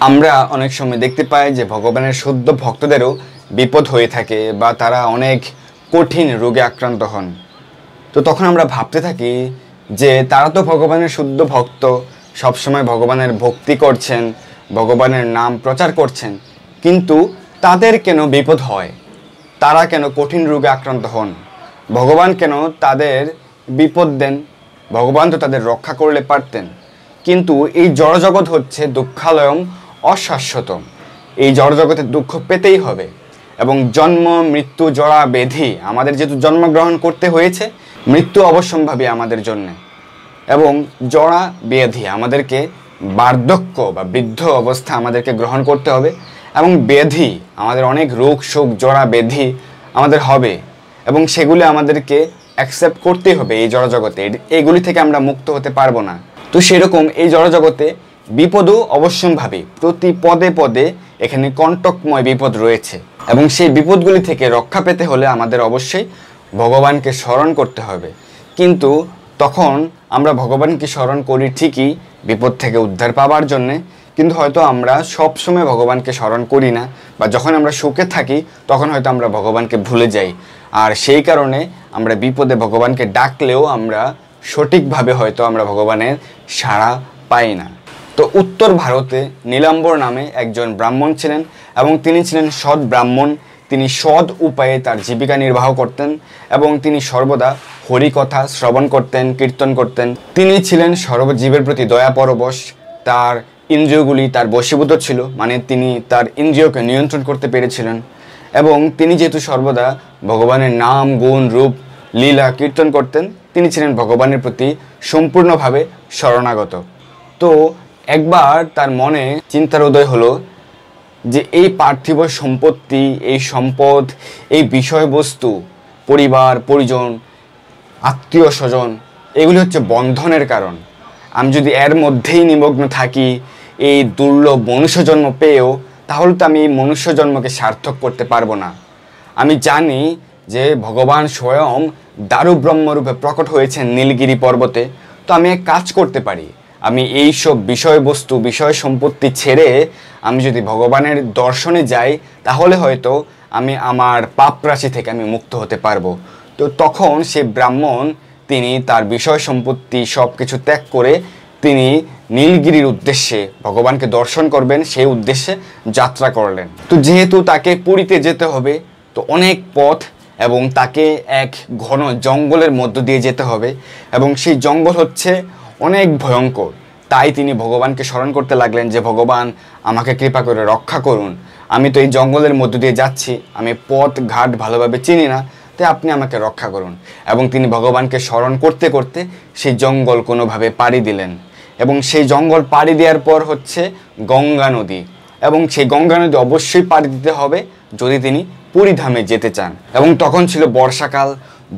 আমরা অনেক সময় দেখতে পাই যে ভগবানের শুদ্ধ ভক্তদেরও বিপদ হয়ে থাকে বা তারা অনেক কঠিন রোগে আক্রান্ত হন। তো তখন আমরা ভাবতে থাকি যে তারা তো ভগবানের শুদ্ধ ভক্ত, সবসময় ভগবানের ভক্তি করছেন, ভগবানের নাম প্রচার করছেন, কিন্তু তাদের কেন বিপদ হয়? তারা কেন কঠিন রোগে আক্রান্ত হন? ভগবান কেন তাদের বিপদ দেন? ভগবান তো তাদের রক্ষা করলে পারতেন। কিন্তু এই জড়জগৎ হচ্ছে দুঃখালয়ম, অশাশ্বত। এই জড়জগতে দুঃখ পেতেই হবে এবং জন্ম মৃত্যু জরা ব্যাধি, আমাদের যেহেতু জন্মগ্রহণ করতে হয়েছে, মৃত্যু অবশ্যম্ভাবী আমাদের জন্যে, এবং জরা ব্যাধি আমাদেরকে বার্ধক্য বা বৃদ্ধ অবস্থা আমাদেরকে গ্রহণ করতে হবে, এবং ব্যাধি আমাদের অনেক রোগ শোক জরা ব্যাধি আমাদের হবে এবং সেগুলি আমাদেরকে অ্যাকসেপ্ট করতেই হবে। এই জড়জগতে এগুলি থেকে আমরা মুক্ত হতে পারবো না। তো সেরকম এই জড়জগতে বিপদও অবশ্যম্ভাবী, প্রতি পদে পদে এখানে কণ্টকময় বিপদ রয়েছে এবং সেই বিপদগুলি থেকে রক্ষা পেতে হলে আমাদের অবশ্যই ভগবানকে স্মরণ করতে হবে। কিন্তু তখন আমরা ভগবানকে স্মরণ করি ঠিকই বিপদ থেকে উদ্ধার পাওয়ার জন্যে, কিন্তু হয়তো আমরা সবসময় ভগবানকে স্মরণ করি না, বা যখন আমরা সুখে থাকি তখন হয়তো আমরা ভগবানকে ভুলে যাই। আর সেই কারণে আমরা বিপদে ভগবানকে ডাকলেও আমরা সঠিকভাবে হয়তো আমরা ভগবানের সাড়া পাই না। তো উত্তর ভারতে নীলাম্বর নামে একজন ব্রাহ্মণ ছিলেন এবং তিনি ছিলেন সৎ ব্রাহ্মণ। তিনি সৎ উপায়ে তার জীবিকা নির্বাহ করতেন এবং তিনি সর্বদা হরিকথা শ্রবণ করতেন, কীর্তন করতেন। তিনি ছিলেন সর্বজীবের প্রতি দয়াপরবশ। তার ইন্দ্রিয়গুলি তার বশীভূত ছিল, মানে তিনি তার ইন্দ্রিয়কে নিয়ন্ত্রণ করতে পেরেছিলেন। এবং তিনি যেহেতু সর্বদা ভগবানের নাম গুণ রূপ লীলা কীর্তন করতেন, তিনি ছিলেন ভগবানের প্রতি সম্পূর্ণভাবে শরণাগত। তো একবার তার মনে চিন্তার উদয় হলো যে এই পার্থিব সম্পত্তি, এই সম্পদ, এই বিষয়বস্তু, পরিবার পরিজন, আত্মীয় স্বজন, এগুলি হচ্ছে বন্ধনের কারণ। আমি যদি এর মধ্যেই নিমগ্ন থাকি এই দুর্লভ মনুষ্য জন্ম পেয়েও, তাহলে তো আমি এই মনুষ্য জন্মকে সার্থক করতে পারবো না। আমি জানি যে ভগবান স্বয়ং দারু ব্রহ্মরূপে প্রকট হয়েছেন নীলগিরি পর্বতে। তো আমি এক কাজ করতে পারি, আমি এইসব বিষয়বস্তু বিষয় সম্পত্তি ছেড়ে আমি যদি ভগবানের দর্শনে যাই, তাহলে হয়তো আমি আমার পাপ রাশি থেকে আমি মুক্ত হতে পারবো। তো তখন সে ব্রাহ্মণ তিনি তার বিষয় সম্পত্তি সব কিছু ত্যাগ করে তিনি নীলগিরির উদ্দেশ্যে ভগবানকে দর্শন করবেন সেই উদ্দেশ্যে যাত্রা করলেন। তো যেহেতু তাকে পুরীতে যেতে হবে, তো অনেক পথ এবং তাকে এক ঘন জঙ্গলের মধ্য দিয়ে যেতে হবে এবং সেই জঙ্গল হচ্ছে অনেক ভয়ঙ্কর। তাই তিনি ভগবানকে স্মরণ করতে লাগলেন যে ভগবান আমাকে কৃপা করে রক্ষা করুন, আমি তো এই জঙ্গলের মধ্য দিয়ে যাচ্ছি, আমি পথ ঘাট ভালোভাবে চিনি না, তাই আপনি আমাকে রক্ষা করুন। এবং তিনি ভগবানকে স্মরণ করতে করতে সেই জঙ্গল কোনোভাবে পাড়ি দিলেন এবং সেই জঙ্গল পাড়ি দেওয়ার পর হচ্ছে গঙ্গা নদী, এবং সেই গঙ্গা নদী অবশ্যই পাড়ি দিতে হবে যদি তিনি পুরীধামে যেতে চান। এবং তখন ছিল বর্ষাকাল,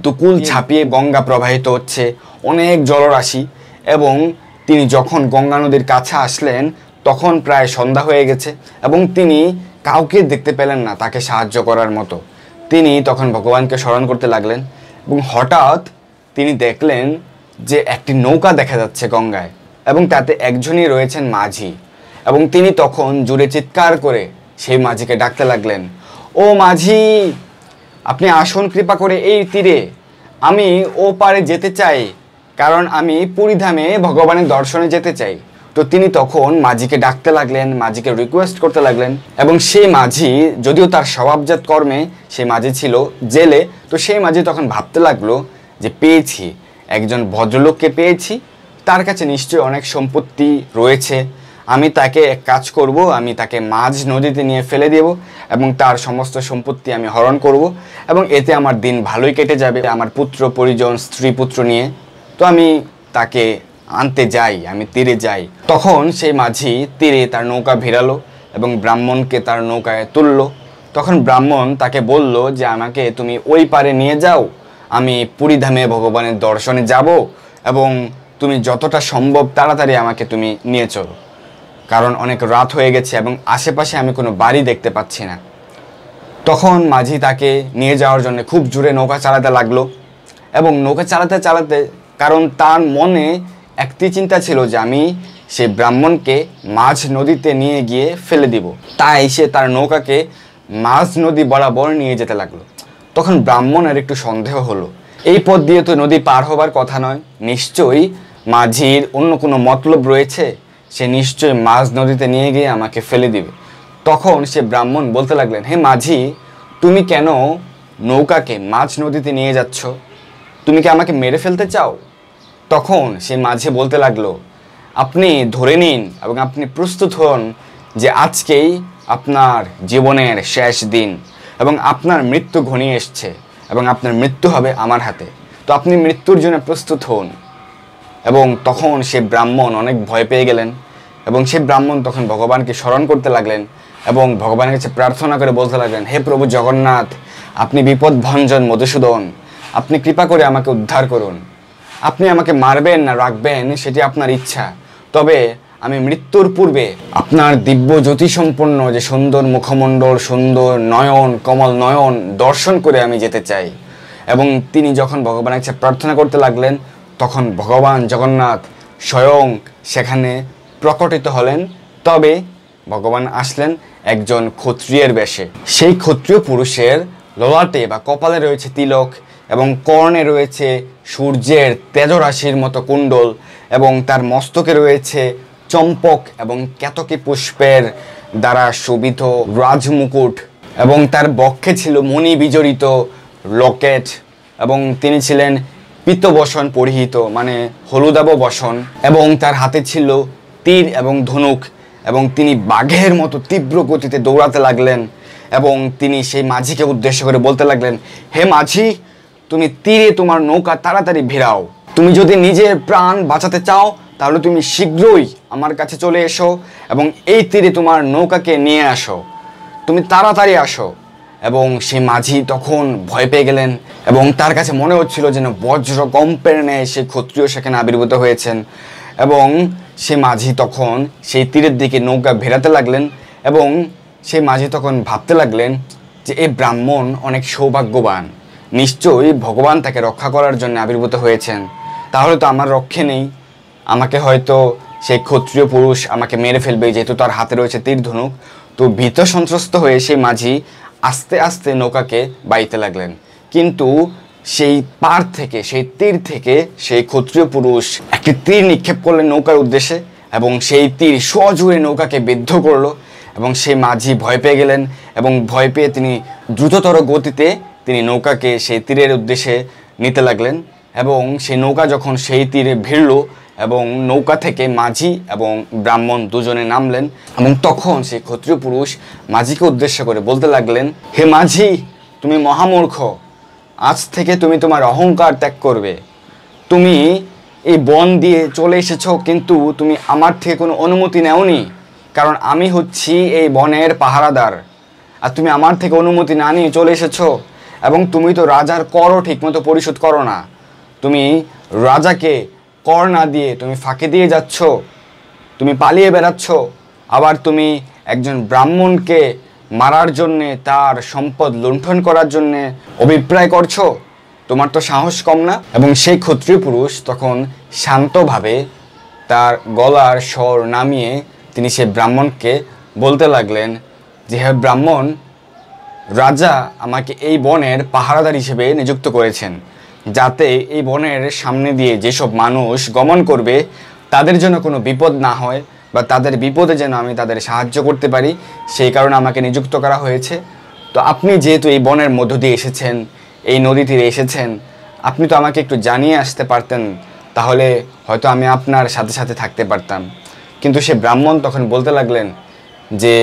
দুকুল ছাপিয়ে গঙ্গা প্রবাহিত হচ্ছে, অনেক জলরাশি। এবং তিনি যখন গঙ্গা নদীর কাছে আসলেন তখন প্রায় সন্ধ্যা হয়ে গেছে এবং তিনি কাউকে দেখতে পেলেন না তাকে সাহায্য করার মতো। তিনি তখন ভগবানকে স্মরণ করতে লাগলেন এবং হঠাৎ তিনি দেখলেন যে একটি নৌকা দেখা যাচ্ছে গঙ্গায় এবং তাতে একজনই রয়েছেন মাঝি। এবং তিনি তখন জুড়ে চিৎকার করে সেই মাঝিকে ডাকতে লাগলেন, ও মাঝি, আপনি আসুন কৃপা করে এই তীরে, আমি ও পারে যেতে চাই, কারণ আমি পুরীধামে ভগবানের দর্শনে যেতে চাই। তো তিনি তখন মাঝিকে ডাকতে লাগলেন, মাঝিকে রিকোয়েস্ট করতে লাগলেন। এবং সেই মাঝি, যদিও তার স্বভাবজাত কর্মে সেই মাঝি ছিল জেলে, তো সেই মাঝি তখন ভাবতে লাগলো যে পেয়েছি, একজন ভদ্রলোককে পেয়েছি, তার কাছে নিশ্চয়ই অনেক সম্পত্তি রয়েছে, আমি তাকে এক কাজ করব, আমি তাকে মাঝ নদীতে নিয়ে ফেলে দেব এবং তার সমস্ত সম্পত্তি আমি হরণ করব এবং এতে আমার দিন ভালোই কেটে যাবে, আমার পুত্র পরিজন স্ত্রী পুত্র নিয়ে। তো আমি তাকে আনতে যাই, আমি তীরে যাই। তখন সেই মাঝি তীরে তার নৌকা ভিড়ালো এবং ব্রাহ্মণকে তার নৌকায় তুললো। তখন ব্রাহ্মণ তাকে বলল যে আমাকে তুমি ওই পারে নিয়ে যাও, আমি পুরীধামে ভগবানের দর্শনে যাব এবং তুমি যতটা সম্ভব তাড়াতাড়ি আমাকে তুমি নিয়ে চলো, কারণ অনেক রাত হয়ে গেছে এবং আশেপাশে আমি কোনো বাড়ি দেখতে পাচ্ছি না। তখন মাঝি তাকে নিয়ে যাওয়ার জন্য খুব জোরে নৌকা চালাতে লাগলো এবং নৌকা চালাতে চালাতে, কারণ তার মনে একটি চিন্তা ছিল যে আমি সেই ব্রাহ্মণকে মাঝ নদীতে নিয়ে গিয়ে ফেলে দিব। তাই সে তার নৌকাকে মাঝ নদী বরাবর নিয়ে যেতে লাগলো। তখন ব্রাহ্মণের একটু সন্দেহ হলো, এই পথ দিয়ে তো নদী পার হবার কথা নয়, নিশ্চয়ই মাঝির অন্য কোনো মতলব রয়েছে, সে নিশ্চয়ই মাঝ নদীতে নিয়ে গিয়ে আমাকে ফেলে দিবে। তখন সে ব্রাহ্মণ বলতে লাগলেন, হে মাঝি, তুমি কেন নৌকাকে মাঝ নদীতে নিয়ে যাচ্ছ? তুমি কি আমাকে মেরে ফেলতে চাও? তখন সে মাঝি বলতে লাগলো, আপনি ধরে নিন এবং আপনি প্রস্তুত হন যে আজকেই আপনার জীবনের শেষ দিন এবং আপনার মৃত্যু ঘনিয়ে এসছে এবং আপনার মৃত্যু হবে আমার হাতে। তো আপনি মৃত্যুর জন্য প্রস্তুত হন। এবং তখন সে ব্রাহ্মণ অনেক ভয় পেয়ে গেলেন এবং সে ব্রাহ্মণ তখন ভগবানকে স্মরণ করতে লাগলেন এবং ভগবানের কাছে প্রার্থনা করে বলতে লাগলেন, হে প্রভু জগন্নাথ, আপনি বিপদ ভঞ্জন মধুসূদন, আপনি কৃপা করে আমাকে উদ্ধার করুন। আপনি আমাকে মারবেন না রাখবেন সেটি আপনার ইচ্ছা, তবে আমি মৃত্যুর পূর্বে আপনার দিব্য জ্যোতিসম্পন্ন যে সুন্দর মুখমণ্ডল, সুন্দর নয়ন, কমল নয়ন দর্শন করে আমি যেতে চাই। এবং তিনি যখন ভগবানের কাছে প্রার্থনা করতে লাগলেন তখন ভগবান জগন্নাথ স্বয়ং সেখানে প্রকটিত হলেন। তবে ভগবান আসলেন একজন ক্ষত্রিয়ের বেশে। সেই ক্ষত্রিয় পুরুষের ললাটে বা কপালে রয়েছে তিলক এবং কর্ণে রয়েছে সূর্যের তেজরাশির মতো কুণ্ডল এবং তার মস্তকে রয়েছে চম্পক এবং কেতকী পুষ্পের দ্বারা শোভিত রাজমুকুট এবং তার বক্ষে ছিল মণি বিজড়িত লকেট এবং তিনি ছিলেন পীতবসন পরিহিত, মানে হলুদাভ বসন, এবং তার হাতে ছিল তীর এবং ধনুক এবং তিনি বাঘের মতো তীব্র গতিতে দৌড়াতে লাগলেন এবং তিনি সেই মাঝিকে উদ্দেশ্য করে বলতে লাগলেন, হে মাঝি, তুমি তীরে তোমার নৌকা তাড়াতাড়ি ভিড়াও। তুমি যদি নিজের প্রাণ বাঁচাতে চাও তাহলে তুমি শীঘ্রই আমার কাছে চলে এসো এবং এই তীরে তোমার নৌকাকে নিয়ে আসো, তুমি তাড়াতাড়ি আসো। এবং সেই মাঝি তখন ভয় পেয়ে গেলেন এবং তার কাছে মনে হচ্ছিল যেন বজ্র কম্পের ন্যায় সেই ক্ষত্রিয় সেখানে আবির্ভূত হয়েছেন। এবং সে মাঝি তখন সেই তীরের দিকে নৌকা ভেড়াতে লাগলেন এবং সেই মাঝি তখন ভাবতে লাগলেন যে এই ব্রাহ্মণ অনেক সৌভাগ্যবান, নিশ্চয়ই ভগবান তাকে রক্ষা করার জন্য আবির্ভূত হয়েছেন, তাহলে তো আমার রক্ষে নেই, আমাকে হয়তো সেই ক্ষত্রিয় পুরুষ আমাকে মেরে ফেলবে যেহেতু তার হাতে রয়েছে তীর ধনুক। তো ভীত সন্ত্রস্ত হয়ে সেই মাঝি আস্তে আস্তে নৌকাকে বাইতে লাগলেন, কিন্তু সেই পার থেকে, সেই তীর থেকে সেই ক্ষত্রিয় পুরুষ একটি তীর নিক্ষেপ করলেন নৌকার উদ্দেশ্যে এবং সেই তীর সজোরে নৌকাকে বিদ্ধ করলো এবং সেই মাঝি ভয় পেয়ে গেলেন এবং ভয় পেয়ে তিনি দ্রুততর গতিতে তিনি নৌকাকে সেই তীরের উদ্দেশ্যে নিতে লাগলেন এবং সেই নৌকা যখন সেই তীরে ভিড়ল এবং নৌকা থেকে মাঝি এবং ব্রাহ্মণ দুজনে নামলেন এবং তখন সেই ক্ষত্রিয় পুরুষ মাঝিকে উদ্দেশ্য করে বলতে লাগলেন, হে মাঝি, তুমি মহামূর্খ, আজ থেকে তুমি তোমার অহংকার ত্যাগ করবে। তুমি এই বন দিয়ে চলে এসেছো কিন্তু তুমি আমার থেকে কোনো অনুমতি নেওনি, কারণ আমি হচ্ছি এই বনের পাহারাদার, আর তুমি আমার থেকে অনুমতি না নিয়ে চলে এসেছো এবং তুমি তো রাজার করও ঠিকমতো পরিশোধ করো না, তুমি রাজাকে কর না দিয়ে তুমি ফাঁকি দিয়ে যাচ্ছ, তুমি পালিয়ে বেড়াচ্ছ, আবার তুমি একজন ব্রাহ্মণকে মারার জন্যে, তার সম্পদ লুণ্ঠন করার জন্যে অভিপ্রায় করছো, তোমার তো সাহস কম না। এবং সেই ক্ষত্রিয় পুরুষ তখন শান্তভাবে তার গলার স্বর নামিয়ে তিনি সেই ব্রাহ্মণকে বলতে লাগলেন যে, হে ব্রাহ্মণ, রাজা আমাকে এই বনের পাহারাদার হিসেবে নিযুক্ত করেছেন, যাতে এই বনের সামনে দিয়ে যেসব মানুষ গমন করবে তাদের জন্য কোনো বিপদ না হয় বা তাদের বিপদে যেন আমি তাদের সাহায্য করতে পারি, সেই কারণে আমাকে নিযুক্ত করা হয়েছে। তো আপনি যেহেতু এই বনের মধ্য দিয়ে এসেছেন, এই নদী তীরে এসেছেন, আপনি তো আমাকে একটু জানিয়ে আসতে পারতেন, তাহলে হয়তো আমি আপনার সাথে সাথে থাকতে পারতাম। কিন্তু সে ব্রাহ্মণ তখন বলতে লাগলেন যে,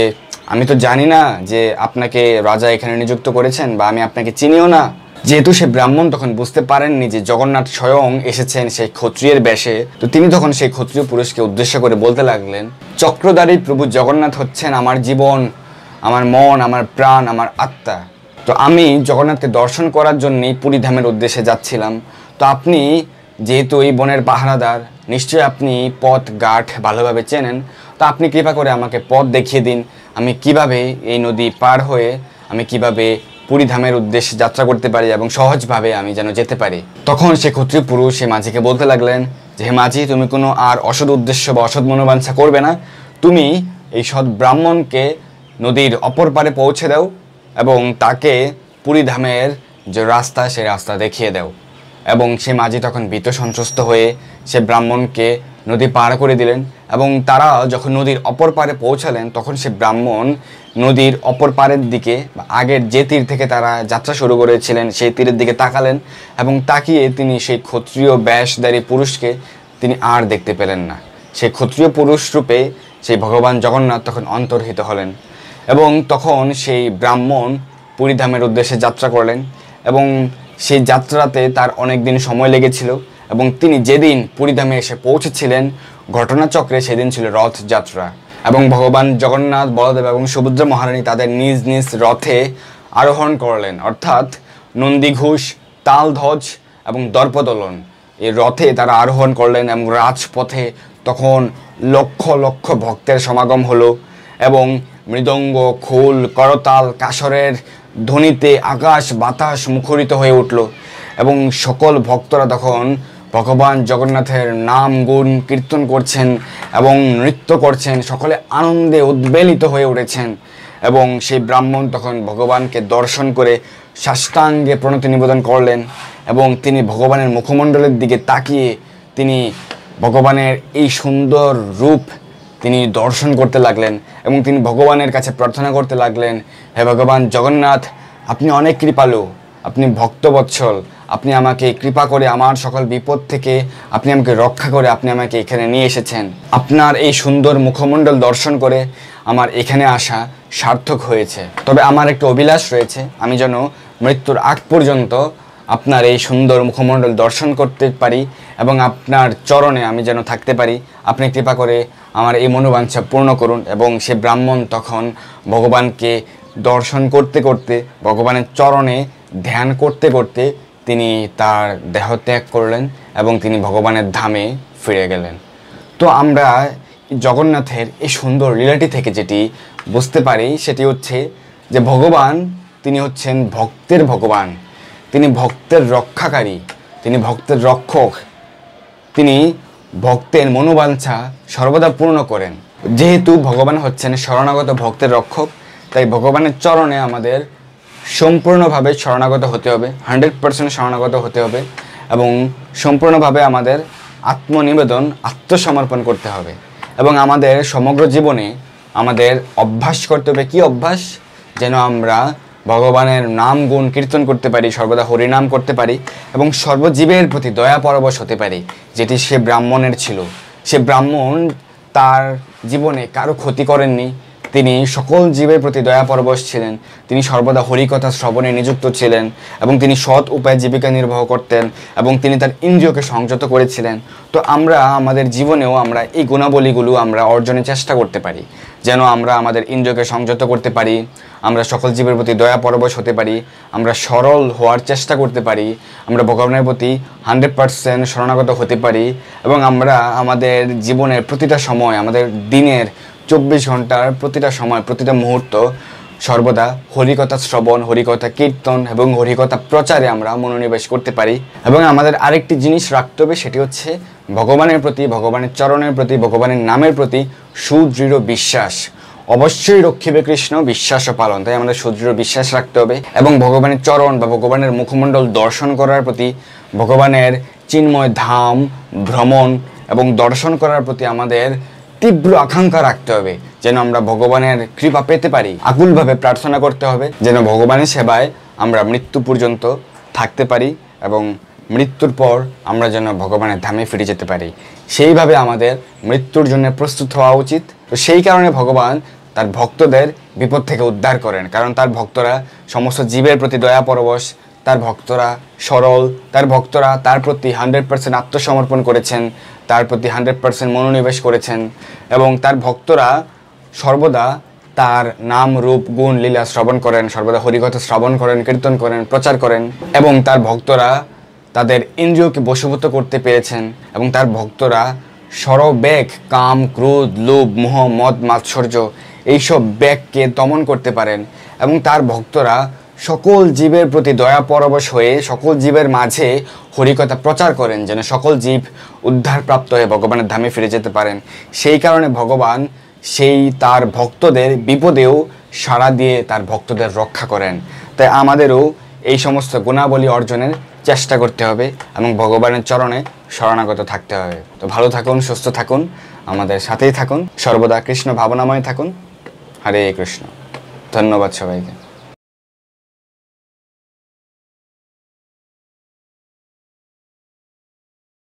আমি তো জানি না যে আপনাকে রাজা এখানে নিযুক্ত করেছেন বা আমি আপনাকে চিনিও না। যেহেতু সে ব্রাহ্মণ তখন বুঝতে পারেননি যে জগন্নাথ স্বয়ং এসেছেন সেই ক্ষত্রিয়ের বেশে, তো তিনি তখন সেই ক্ষত্রিয় পুরুষকে উদ্দেশ্য করে বলতে লাগলেন, চক্রধারী প্রভু জগন্নাথ হচ্ছেন আমার জীবন, আমার মন, আমার প্রাণ, আমার আত্মা। তো আমি জগন্নাথকে দর্শন করার জন্যই পুরী ধামের উদ্দেশ্যে যাচ্ছিলাম। তো আপনি যেহেতু এই বনের পাহারাদার, নিশ্চয়ই আপনি পথ ঘাট ভালোভাবে চেনেন, তো আপনি কৃপা করে আমাকে পথ দেখিয়ে দিন, আমি কিভাবে এই নদী পার হয়ে আমি কিভাবে পুরী ধামের উদ্দেশ্যে যাত্রা করতে পারি এবং সহজভাবে আমি যেন যেতে পারি। তখন সে ক্ষত্রিয় পুরুষ সে মাঝিকে বলতে লাগলেন যে, হে মাঝি, তুমি কোনো আর অসৎ উদ্দেশ্য বা অসৎ মনোবাঞ্ছা করবে না, তুমি এই সৎ ব্রাহ্মণকে নদীর অপর পারে পৌঁছে দাও এবং তাকে পুরী ধামের যে রাস্তা সে রাস্তা দেখিয়ে দাও। এবং সে মাঝি তখন ভীত সন্ত্রস্ত হয়ে সে ব্রাহ্মণকে নদী পার করে দিলেন এবং তারা যখন নদীর অপর পারে পৌঁছালেন তখন সে ব্রাহ্মণ নদীর অপর পারের দিকে আগের যে তীর থেকে তারা যাত্রা শুরু করেছিলেন সেই তীরের দিকে তাকালেন এবং তাকিয়ে তিনি সেই ক্ষত্রিয় বেশধারী পুরুষকে তিনি আর দেখতে পেলেন না। সেই ক্ষত্রিয় পুরুষ রূপে সেই ভগবান জগন্নাথ তখন অন্তর্হিত হলেন এবং তখন সেই ব্রাহ্মণ পুরীধামের উদ্দেশ্যে যাত্রা করলেন এবং সেই যাত্রাতে তার অনেক দিন সময় লেগেছিল এবং তিনি যেদিন পুরীধামে এসে পৌঁছেছিলেন ঘটনাচক্রে সেদিন ছিল রথ যাত্রা এবং ভগবান জগন্নাথ, বলদেব এবং সুভদ্রা মহারানী তাদের নিজ নিজ রথে আরোহণ করলেন, অর্থাৎ নন্দীঘোষ, তালধ্বজ এবং দর্পদলন এই রথে তারা আরোহণ করলেন এবং রাজপথে তখন লক্ষ লক্ষ ভক্তের সমাগম হলো এবং মৃদঙ্গ, খোল, করতাল, কাসরের ধ্বনিতে আকাশ বাতাস মুখরিত হয়ে উঠল এবং সকল ভক্তরা তখন ভগবান জগন্নাথের নাম গুণ কীর্তন করছেন এবং নৃত্য করছেন, সকলে আনন্দে উদ্বেলিত হয়ে উঠেছেন এবং সেই ব্রাহ্মণ তখন ভগবানকে দর্শন করে সাষ্টাঙ্গে প্রণতি নিবেদন করলেন এবং তিনি ভগবানের মুখমণ্ডলের দিকে তাকিয়ে তিনি ভগবানের এই সুন্দর রূপ তিনি দর্শন করতে লাগলেন এবং তিনি ভগবানের কাছে প্রার্থনা করতে লাগলেন, হে ভগবান জগন্নাথ, আপনি অনেক কৃপালু, আপনি ভক্তবৎসল, আপনি আমাকে কৃপা করে আমার সকল বিপদ থেকে আপনি আমাকে রক্ষা করে আপনি আমাকে এখানে নিয়ে এসেছেন। আপনার এই সুন্দর মুখমণ্ডল দর্শন করে আমার এখানে আসা সার্থক হয়েছে। তবে আমার একটা অভিলাষ রয়েছে, আমি যেন মৃত্যুর আগ পর্যন্ত আপনার এই সুন্দর মুখমণ্ডল দর্শন করতে পারি এবং আপনার চরণে আমি যেন থাকতে পারি। আপনি কৃপা করে আমার এই মনোবাঞ্ছা পূর্ণ করুন। এবং সে ব্রাহ্মণ তখন ভগবানকে দর্শন করতে করতে, ভগবানের চরণে ধ্যান করতে করতে তিনি তার দেহ ত্যাগ করলেন এবং তিনি ভগবানের ধামে ফিরে গেলেন। তো আমরা জগন্নাথের এই সুন্দর লীলাটি থেকে যেটি বুঝতে পারি সেটি হচ্ছে যে ভগবান তিনি হচ্ছেন ভক্তের ভগবান, তিনি ভক্তের রক্ষাকারী, তিনি ভক্তের রক্ষক, তিনি ভক্তের মনোবাঞ্ছা সর্বদা পূর্ণ করেন। যেহেতু ভগবান হচ্ছেন শরণাগত ভক্তের রক্ষক, তাই ভগবানের চরণে আমাদের সম্পূর্ণভাবে শরণাগত হতে হবে, 100% শরণাগত হতে হবে এবং সম্পূর্ণভাবে আমাদের আত্মনিবেদন, আত্মসমর্পণ করতে হবে এবং আমাদের সমগ্র জীবনে আমাদের অভ্যাস করতে হবে। কি অভ্যাস? যেন আমরা ভগবানের নাম গুণ কীর্তন করতে পারি, সর্বদা হরিনাম করতে পারি এবং সর্বজীবের প্রতি দয়া পরবশ হতে পারি, যেটি সে ব্রাহ্মণের ছিল। সে ব্রাহ্মণ তার জীবনে কারো ক্ষতি করেননি, তিনি সকল জীবের প্রতি দয়া পরবশ ছিলেন, তিনি সর্বদা হরিকথা শ্রবণে নিযুক্ত ছিলেন এবং তিনি সৎ উপায়ে জীবিকা নির্বাহ করতেন এবং তিনি তার ইন্দ্রিয়কে সংযত করেছিলেন। তো আমরা আমাদের জীবনেও আমরা এই গুণাবলীগুলো আমরা অর্জনের চেষ্টা করতে পারি, যেন আমরা আমাদের ইন্দ্রিয়কে সংযত করতে পারি, আমরা সকল জীবের প্রতি দয়া পরবশ হতে পারি, আমরা সরল হওয়ার চেষ্টা করতে পারি, আমরা ভগবানের প্রতি 100% শরণাগত হতে পারি এবং আমরা আমাদের জীবনের প্রতিটা সময়, আমাদের দিনের 24 ঘন্টার প্রতিটা সময়, প্রতিটা মুহূর্ত সর্বদা হরিকথা শ্রবণ, হরিকথা কীর্তন এবং হরিকথা প্রচারে আমরা মনোনিবেশ করতে পারি। এবং আমাদের আরেকটি জিনিস রাখতে হবে, সেটি হচ্ছে ভগবানের প্রতি, ভগবানের চরণের প্রতি, ভগবানের নামের প্রতি সুদৃঢ় বিশ্বাস। অবশ্যই রক্ষিবে কৃষ্ণ বিশ্বাস ও পালন, তাই আমাদের সুদৃঢ় বিশ্বাস রাখতে হবে এবং ভগবানের চরণ বা ভগবানের মুখমণ্ডল দর্শন করার প্রতি, ভগবানের চিন্ময় ধাম ভ্রমণ এবং দর্শন করার প্রতি আমাদের তীব্র আকাঙ্ক্ষা রাখতে হবে, যেন আমরা ভগবানের কৃপা পেতে পারি। আকুলভাবে প্রার্থনা করতে হবে যেন ভগবানের সেবায় আমরা মৃত্যু পর্যন্ত থাকতে পারি এবং মৃত্যুর পর আমরা যেন ভগবানের ধামে ফিরে যেতে পারি। সেইভাবে আমাদের মৃত্যুর জন্য প্রস্তুত হওয়া উচিত। তো সেই কারণে ভগবান তার ভক্তদের বিপদ থেকে উদ্ধার করেন, কারণ তার ভক্তরা সমস্ত জীবের প্রতি দয়া পরবশ, তার ভক্তরা সরল, তার ভক্তরা তার প্রতি 100% আত্মসমর্পণ করেছেন, তার প্রতি 100% মনোনিবেশ করেছেন এবং তার ভক্তরা সর্বদা তার নাম রূপ গুণ লীলা শ্রবণ করেন, সর্বদা হরিকথা শ্রবণ করেন, কীর্তন করেন, প্রচার করেন এবং তার ভক্তরা তাদের ইন্দ্রিয়কে বশীভূত করতে পেরেছেন এবং তার ভক্তরা সর্ববেগ কাম, ক্রোধ, লোভ, মোহ, মদ, মাৎসর্য এইসব ব্যাগকে দমন করতে পারেন এবং তার ভক্তরা সকল জীবের প্রতি দয়া পরবশ হয়ে সকল জীবের মাঝে হরিকথা প্রচার করেন, যেন সকল জীব উদ্ধারপ্রাপ্ত হয়ে ভগবানের ধামে ফিরে যেতে পারেন। সেই কারণে ভগবান সেই তার ভক্তদের বিপদেও সাড়া দিয়ে তার ভক্তদের রক্ষা করেন। তাই আমাদেরও এই সমস্ত গুণাবলী অর্জনের চেষ্টা করতে হবে এবং ভগবানের চরণে শরণাগত থাকতে হবে। তো ভালো থাকুন, সুস্থ থাকুন, আমাদের সাথেই থাকুন, সর্বদা কৃষ্ণ ভাবনাময় থাকুন। হরে কৃষ্ণ। ধন্যবাদ সবাইকে।